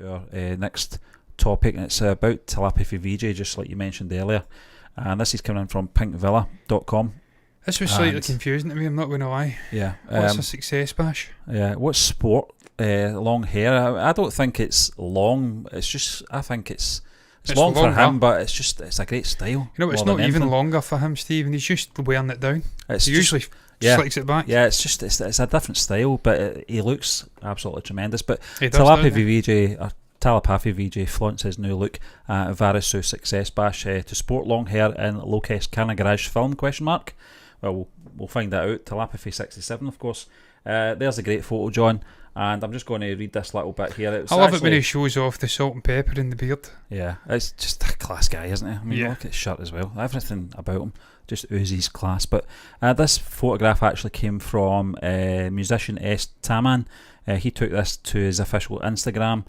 to our next topic, and it's about Thalapathy Vijay, just like you mentioned earlier. And this is coming in from pinkvilla.com. This was slightly confusing to me, I'm not going to lie. Yeah. What's a success bash? Yeah, what's sport? Long hair. I don't think it's long. It's just, I think it's long for him, but it's a great style. You know, it's not even longer for him, Steve, and he's just wearing it down. He usually slicks it back. Yeah, it's a different style, but he looks absolutely tremendous. But Thalapathy Vijay Flaunts his new look at Varisu Success Bash to sport long hair in Lokesh Kanagaraj film, ? Well, we'll find that out. Thalapathy 67, of course. There's a great photo, John, and I'm just going to read this little bit here. I love it when he shows off the salt and pepper in the beard. Yeah, it's just a class guy, isn't he? I mean, look at his shirt as well. Everything about him just oozes class. But this photograph actually came from musician S. Taman. He took this to his official Instagram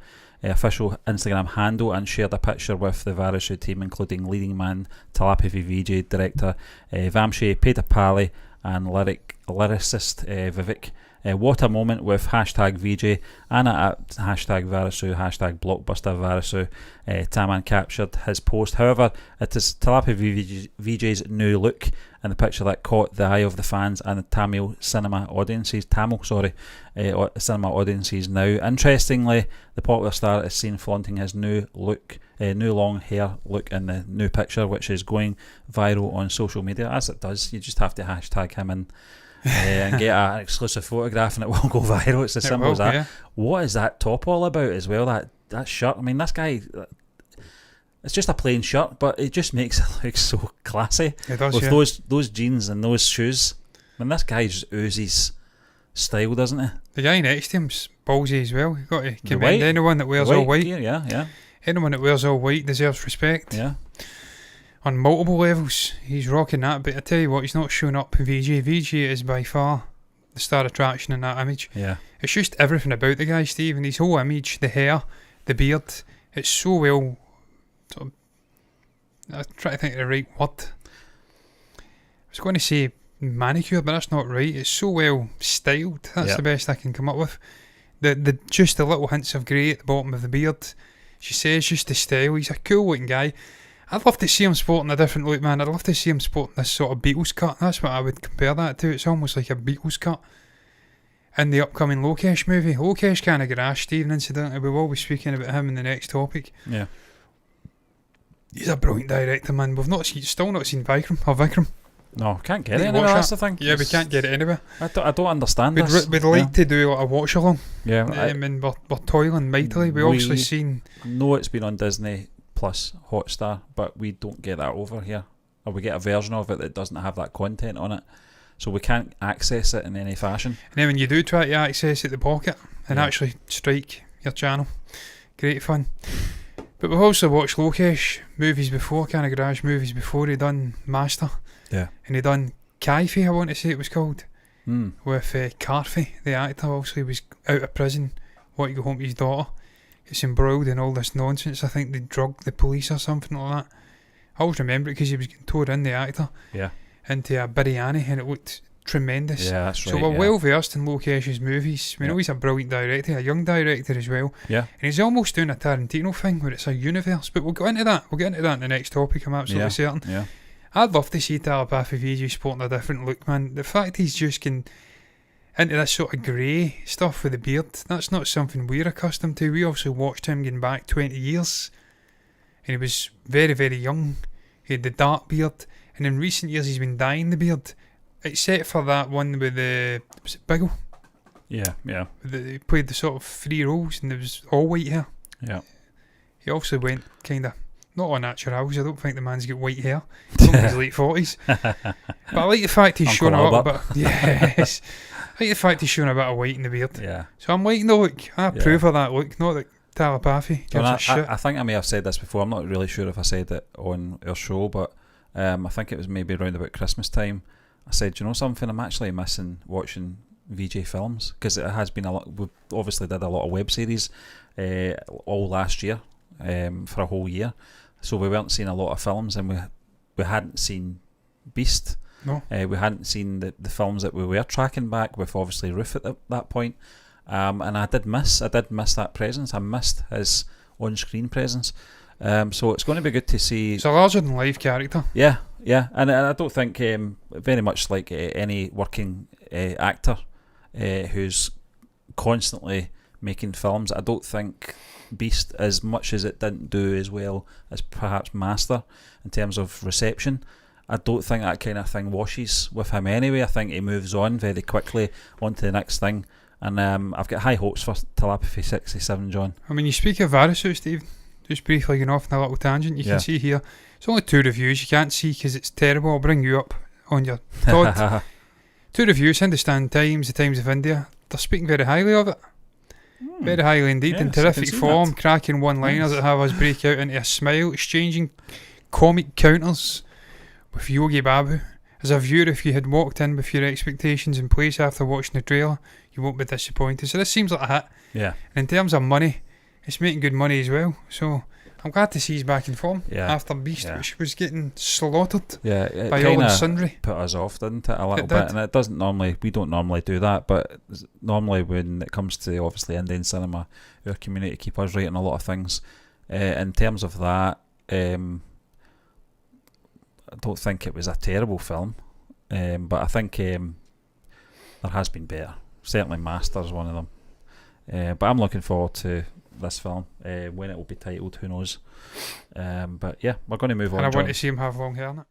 handle and shared a picture with the Varisu team, including leading man Thalapathy Vijay, director Vamshi Pedapalli, and lyricist Vivek. What a moment with #Vijay, and at #Varisu, #Blockbuster Varisu. Taman captured his post. However, it is Thalapathy Vijay's new look in the picture that caught the eye of the fans and the Tamil cinema audiences now. Interestingly, the popular star is seen flaunting his new long hair look in the new picture, which is going viral on social media, as it does. You just have to hashtag him and get an exclusive photograph, and it will go viral. It's as simple as that. Yeah. What is that top all about as well? That shirt. I mean, this guy. It's just a plain shirt, but it just makes it look so classy. It does, with those jeans and those shoes. I mean, this guy just oozes style, doesn't he? The guy next to him's ballsy as well. You've got to commend anyone that wears all white. Yeah. Anyone that wears all white deserves respect. Yeah. On multiple levels, he's rocking that. But I tell you what, he's not showing up in Vijay. Vijay is by far the star attraction in that image. Yeah. It's just everything about the guy, Steve, and his whole image, the hair, the beard. It's so well. I try to think of the right word. I was going to say manicured, but that's not right. It's so well styled. That's the best I can come up with. The just the little hints of grey at the bottom of the beard. She says just the style. He's a cool looking guy. I'd love to see him sporting a different look, man. I'd love to see him sporting this sort of Beatles cut. That's what I would compare that to. It's almost like a Beatles cut. In the upcoming Lokesh movie, Lokesh Kanagaraj, Stephen, incidentally, we will be speaking about him in the next topic. Yeah. He's a brilliant director, man. We've still not seen Vikram. No, can't get it anywhere, that's the thing. Yeah, we can't get it anywhere. I don't understand this. We'd like to do a watch along. Yeah. And we're toiling mightily. We obviously seen... No, it's been on Disney Plus Hotstar, but we don't get that over here. Or we get a version of it that doesn't have that content on it. So we can't access it in any fashion. And then when you do try to access it, the pocket, and actually strike your channel. Great fun. But we've also watched Lokesh movies before, Kanagaraj movies before. He done Master. Yeah. And he done Kaifi, I want to say it was called. With Karfi, the actor. Obviously he was out of prison, wanted to go home to his daughter. Gets embroiled in all this nonsense. I think they drugged the police or something like that. I always remember it because he was getting towed in, the actor. Yeah. Into a biryani, and it looked tremendous. Yeah, that's right. So we're well versed in Lokesh's movies. We know he's a brilliant director, a young director as well. Yeah. And he's almost doing a Tarantino thing where it's a universe. But we'll get into that. We'll get into that in the next topic, I'm absolutely certain. Yeah. I'd love to see Thalapathy Vijay sporting a different look, man. The fact he's just getting into this sort of grey stuff with the beard, that's not something we're accustomed to. We also watched him getting back 20 years. And he was very, very young. He had the dark beard. And in recent years, he's been dyeing the beard, except for that one with was it Biggle? Yeah. He played the sort of 3 roles, and there was all white hair. Yeah. He also went kind of not on naturals. I don't think the man's got white hair. He's in his late 40s. But I like the fact he's showing a little bit. Yes. I like the fact he's showing a bit of white in the beard. Yeah. So I'm liking the look. I approve of that look. Not that Thalapathy gives a shit. I think I may have said this before. I'm not really sure if I said it on our show, but. I think it was maybe around about Christmas time. I said, you know something, I'm actually missing watching Vijay films, because it has been a lot. We obviously did a lot of web series all last year for a whole year, so we weren't seeing a lot of films, and we hadn't seen Beast. No. We hadn't seen the films that we were tracking back with obviously Roof at that point, and I did miss that presence. I missed his on-screen presence. So it's going to be good to see. It's a larger than life character. Yeah, and I don't think very much like any working actor who's constantly making films. I don't think Beast, as much as it didn't do as well as perhaps Master in terms of reception, I don't think that kind of thing washes with him anyway. I think he moves on very quickly onto the next thing, and I've got high hopes for Telepathy 67, John. I mean, you speak of Varisu, Steve, just briefly going off on a little tangent. You can see here, it's only 2 reviews. You can't see because it's terrible. I'll bring you up on your Todd. 2 reviews, Hindustan Times, the Times of India. They're speaking very highly of it. Very highly indeed. In terrific form, cracking one-liners that have us break out into a smile, exchanging comic counters with Yogi Babu. As a viewer, if you had walked in with your expectations in place after watching the trailer, you won't be disappointed. So this seems like a hit. Yeah. And in terms of money, it's making good money as well. So I'm glad to see he's back in form after Beast, which was getting slaughtered by all and sundry. Put us off, didn't it, a little bit? And it doesn't normally, we don't normally do that, but normally when it comes to obviously Indian cinema, our community keep us right on a lot of things. In terms of that, I don't think it was a terrible film, but I think there has been better. Certainly Master's one of them. But I'm looking forward to this film. When it will be titled, who knows? But yeah, we're going to move on. And I want to see him have long hair in it.